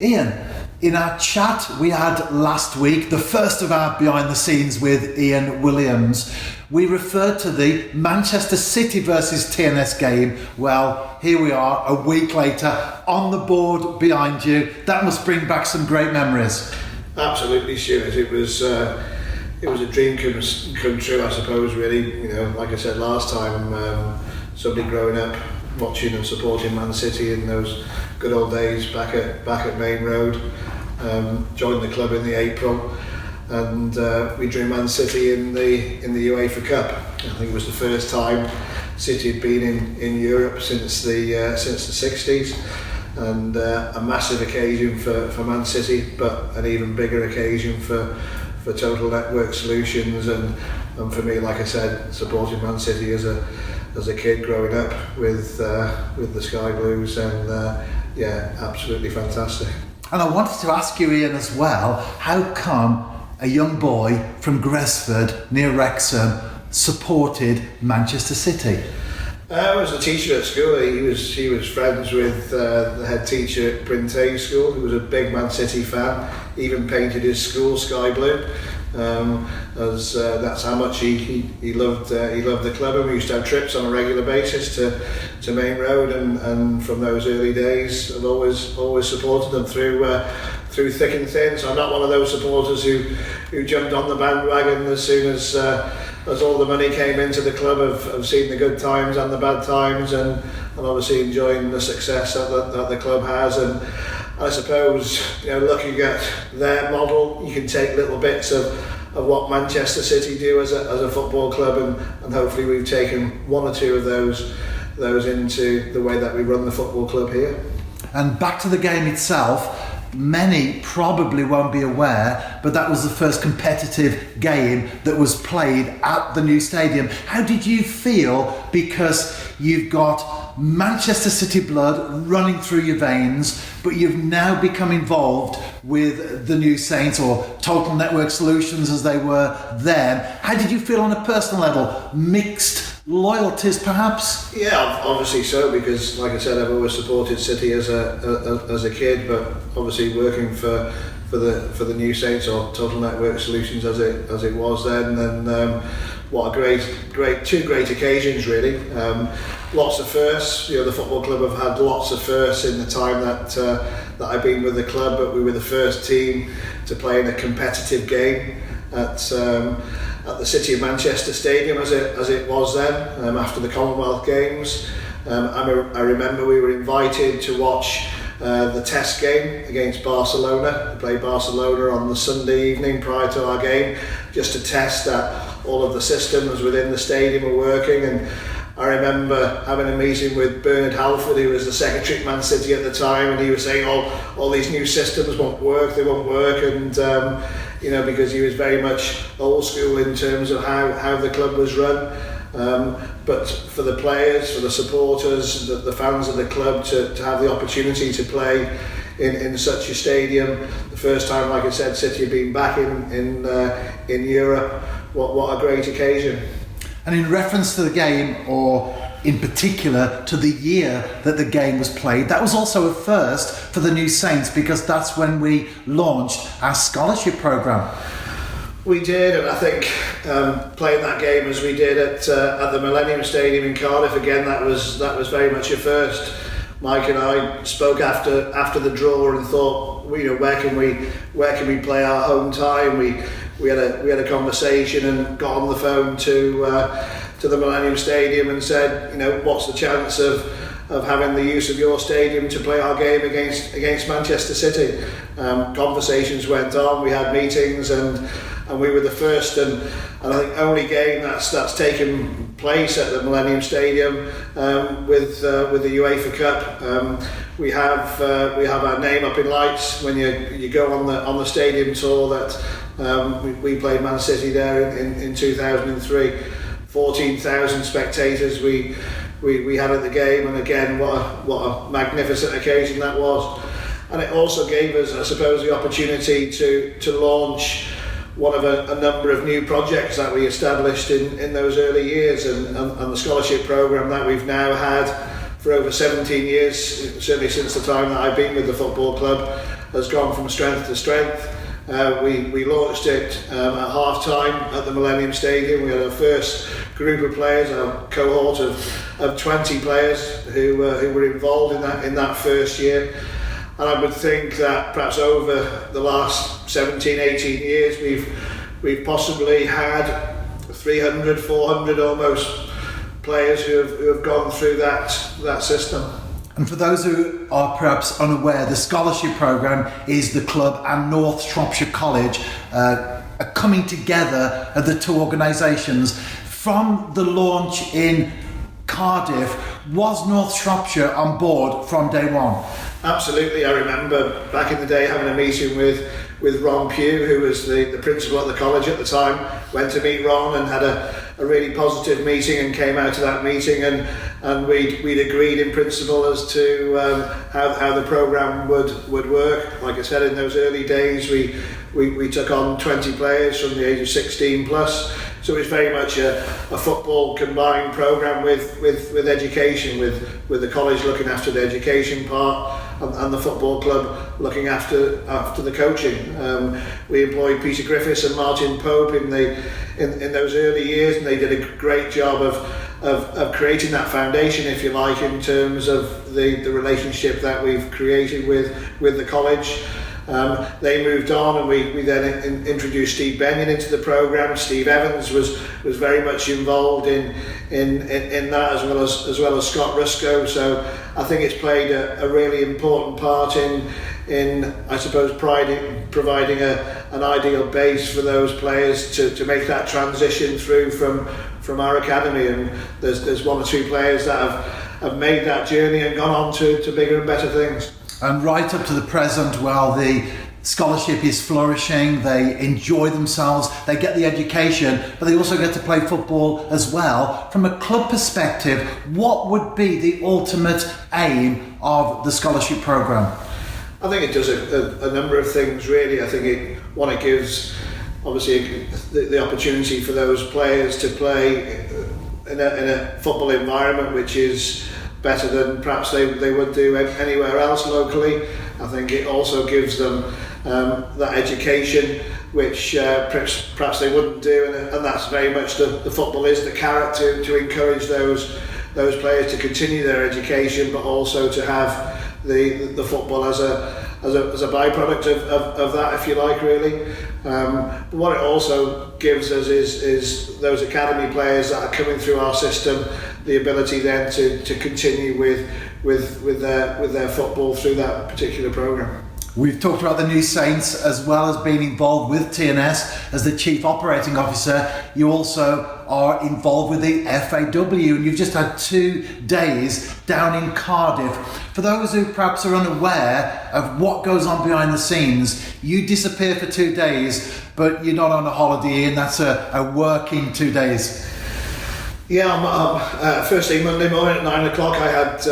Ian, in our chat we had last week, the first of our behind the scenes with Ian Williams, we referred to the Manchester City versus TNS game. Well, here we are a week later on the board behind you. That must bring back some great memories. Absolutely, Stuart. It was a dream come true, I suppose, really. You know, like I said last time, somebody growing up watching and supporting Man City in those good old days back at Main Road, joined the club in the April, and we drew Man City in the UEFA Cup. I think it was the first time City had been in Europe since the 60s, and a massive occasion for Man City, but an even bigger occasion for Total Network Solutions, and for me, like I said, supporting Man City as a kid growing up with the Sky Blues, and absolutely fantastic. And I wanted to ask you, Ian, as well, how come a young boy from Gresford near Wrexham supported Manchester City? I was a teacher at school. He was friends with the head teacher at Brintay School, who was a big Man City fan. He even painted his school sky blue, as that's how much he loved the club. And we used to have trips on a regular basis to Main Road, and from those early days, I've always supported them through thick and thin. So I'm not one of those supporters who jumped on the bandwagon as soon as all the money came into the club. Of seeing the good times and the bad times, and obviously enjoying the success that the club has. And I suppose, you know, looking at their model, you can take little bits of what Manchester City do as a football club, and hopefully we've taken one or two of those into the way that we run the football club here. And back to the game itself, many probably won't be aware, but that was the first competitive game that was played at the new stadium. How did you feel? Because you've got Manchester City blood running through your veins, but you've now become involved with the new Saints, or Total Network Solutions as they were then. How did you feel on a personal level? Mixed loyalties, perhaps? Yeah, obviously so, because like I said, I've always supported City as a kid, but obviously working for the new Saints, or Total Network Solutions as it was then, and what a two great occasions really. Lots of firsts. You know, the football club have had lots of firsts in the time that I've been with the club, but we were the first team to play in a competitive game at the City of Manchester Stadium as it was then, after the Commonwealth Games. I remember we were invited to watch the test game against Barcelona. We played Barcelona on the Sunday evening prior to our game, just to test that all of the systems within the stadium were working. And I remember having a meeting with Bernard Halford, who was the secretary at Man City at the time, and he was saying, all these new systems won't work, and you know, because he was very much old school in terms of how the club was run. But for the players, for the supporters, the fans of the club to have the opportunity to play in such a stadium, the first time, like I said, City had been back in Europe, what a great occasion. And in reference to the game, or in particular to the year that the game was played, that was also a first for the new Saints, because that's when we launched our scholarship programme. We did, and I think playing that game as we did at the Millennium Stadium in Cardiff, again, that was very much a first. Mike and I spoke after the draw and thought, you know, where can we play our home time? We had a conversation and got on the phone to the Millennium Stadium and said, you know, what's the chance of having the use of your stadium to play our game against Manchester City? Conversations went on, we had meetings, and we were the first and I think only game that's taken place at the Millennium Stadium with the UEFA Cup. We have our name up in lights when you go on the stadium tour that we played Man City there in 2003. 14,000 spectators we had at the game, and again, what a magnificent occasion that was. And it also gave us, I suppose, the opportunity to launch one of a number of new projects that we established in those early years, and the scholarship programme that we've now had for over 17 years, certainly since the time that I've been with the football club, has gone from strength to strength. We launched it at half time at the Millennium Stadium. We had our first group of players, a cohort of 20 players who were involved in that first year. And I would think that perhaps over the last 17, 18 years we've possibly had 300, 400 almost players who have gone through that system. And for those who are perhaps unaware, the scholarship programme is the club and North Shropshire College are coming together of the two organisations. From the launch in Cardiff, was North Shropshire on board from day one? Absolutely. I remember back in the day having a meeting with Ron Pugh, who was the principal at the college at the time. Went to meet Ron and had a really positive meeting, and came out of that meeting and we'd agreed in principle as to how the programme would work. Like I said, in those early days we took on 20 players from the age of 16 plus. So it was very much a football combined programme with education, with the college looking after the education part and the football club looking after the coaching. We employed Peter Griffiths and Martin Pope in those early years, and they did a great job of creating that foundation, if you like, in terms of the relationship that we've created with the college. They moved on, and we then introduced Steve Benyon into the programme. Steve Evans was very much involved in that, as well as Scott Rusco. So I think it's played a really important part in I suppose providing an ideal base for those players to make that transition through from our academy. And there's one or two players that have made that journey and gone on to bigger and better things. And right up to the present, while the scholarship is flourishing, they enjoy themselves, they get the education, but they also get to play football as well. From a club perspective, what would be the ultimate aim of the scholarship programme? I think it does a number of things, really. I think it gives, obviously, the opportunity for those players to play in a football environment which is better than perhaps they would do anywhere else locally. I think it also gives them that education which perhaps they wouldn't do, and that's very much the football is the carrot to encourage those players to continue their education, but also to have the football as a byproduct of that, if you like, really. But what it also gives us is those academy players that are coming through our system the ability then to continue with their football through that particular programme. We've talked about the New Saints, as well as being involved with TNS as the Chief Operating Officer. You also are involved with the FAW, and you've just had 2 days down in Cardiff. For those who perhaps are unaware of what goes on behind the scenes, you disappear for 2 days, but you're not on a holiday, and that's a working 2 days. Yeah, first thing Monday morning at 9 o'clock I had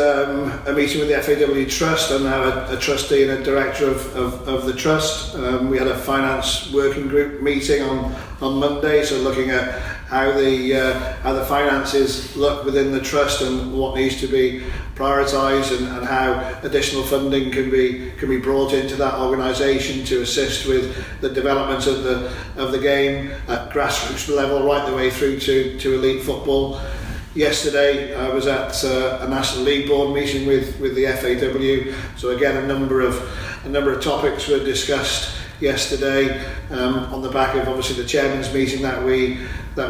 a meeting with the FAW Trust. I'm now a trustee and a director of the Trust. We had a finance working group meeting on Monday, so looking at how the finances look within the Trust and what needs to be prioritised, and how additional funding can be brought into that organisation to assist with the development of the game at grassroots level right the way through to elite football. Yesterday I was at a National League Board meeting with the FAW, so again a number of topics were discussed yesterday on the back of obviously the chairman's meeting that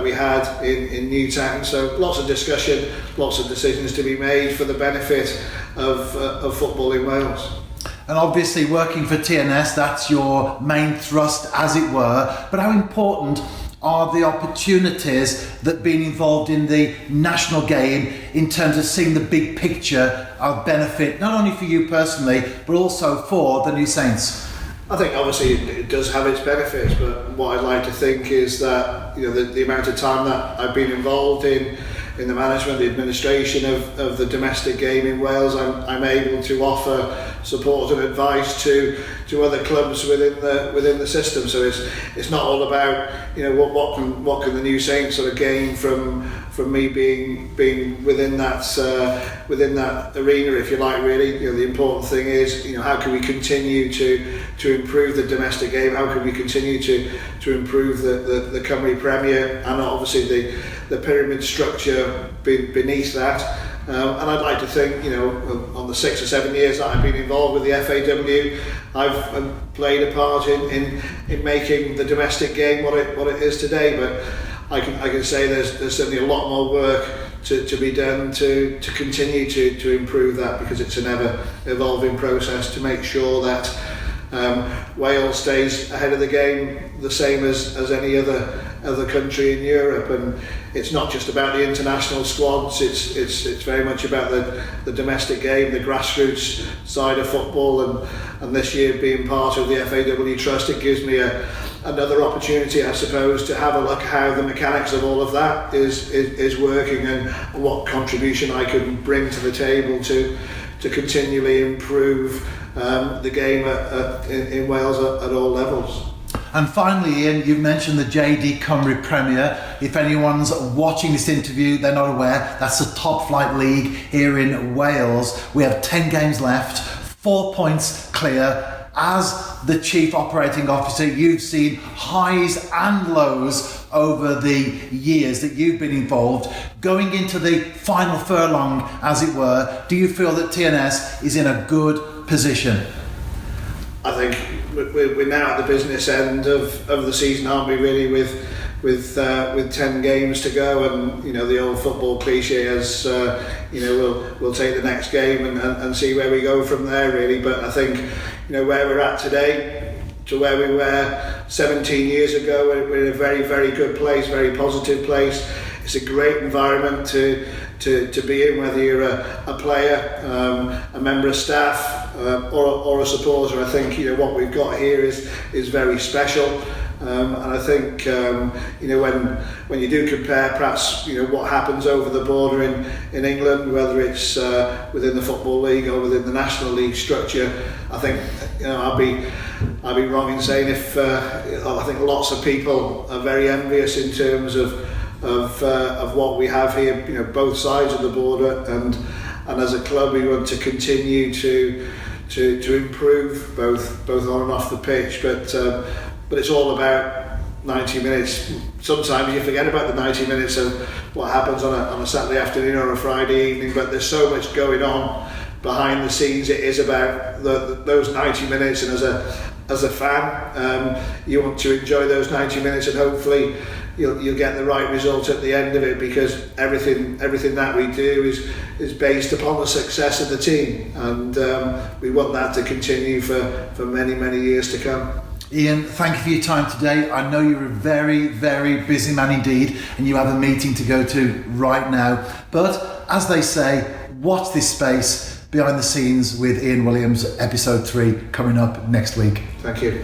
we had in Newtown. So lots of discussion, lots of decisions to be made for the benefit of football in Wales. And obviously working for TNS, that's your main thrust, as it were. But how important are the opportunities that being involved in the national game in terms of seeing the big picture of benefit, not only for you personally, but also for the New Saints? I think obviously it does have its benefits, but what I'd like to think is that the amount of time that I've been involved in in the management, the administration of the domestic game in Wales, I'm able to offer support and advice to other clubs within the system. So it's not all about, you know, what can the New Saints sort of gain from me being within that arena, if you like. Really, you know, the important thing is, you know, how can we continue to improve the domestic game? How can we continue to improve the Cymru Premier, and obviously the pyramid structure beneath that. And I'd like to think, you know, on the 6 or 7 years that I've been involved with the FAW, I've played a part in making the domestic game what it is today. But I can say there's certainly a lot more work to be done to continue to improve that, because it's an ever evolving process to make sure that Wales stays ahead of the game, the same as any other country in Europe. And it's not just about the international squads, it's very much about the domestic game, the grassroots side of football. And this year, being part of the FAW Trust, it gives me another opportunity, I suppose, to have a look at how the mechanics of all of that is working, and what contribution I can bring to the table to continually improve the game in Wales at all levels. And finally, Ian, you've mentioned the JD Cymru Premier. If anyone's watching this interview, they're not aware, that's the top flight league here in Wales. We have 10 games left, 4 points clear. As the Chief Operating Officer, you've seen highs and lows over the years that you've been involved. Going into the final furlong, as it were, do you feel that TNS is in a good position? I think we're now at the business end of the season, aren't we, really, with 10 games to go. And, you know, the old football cliche is, you know, we'll take the next game and see where we go from there, really. But I think, you know, where we're at today to where we were 17 years ago, we're in a very, very good place, very positive place. It's a great environment to be in, whether you're a player, a member of staff, or a supporter. I think, you know, what we've got here is very special. And I think, you know, when you do compare, perhaps, you know, what happens over the border in England, whether it's within the Football League or within the National League structure, I think, you know, I'll be wrong in saying I think lots of people are very envious in terms of what we have here, you know, both sides of the border, and as a club we want to continue to improve both on and off the pitch, but it's all about 90 minutes. Sometimes you forget about the 90 minutes of what happens on a Saturday afternoon or a Friday evening, but there's so much going on behind the scenes. It is about those 90 minutes, and as a fan, you want to enjoy those 90 minutes, and hopefully you'll get the right result at the end of it, because everything that we do is based upon the success of the team, and we want that to continue for many, many years to come. Ian, thank you for your time today. I know you're a very, very busy man indeed, and you have a meeting to go to right now. But as they say, watch this space. Behind the Scenes with Ian Williams, episode 3, coming up next week. Thank you.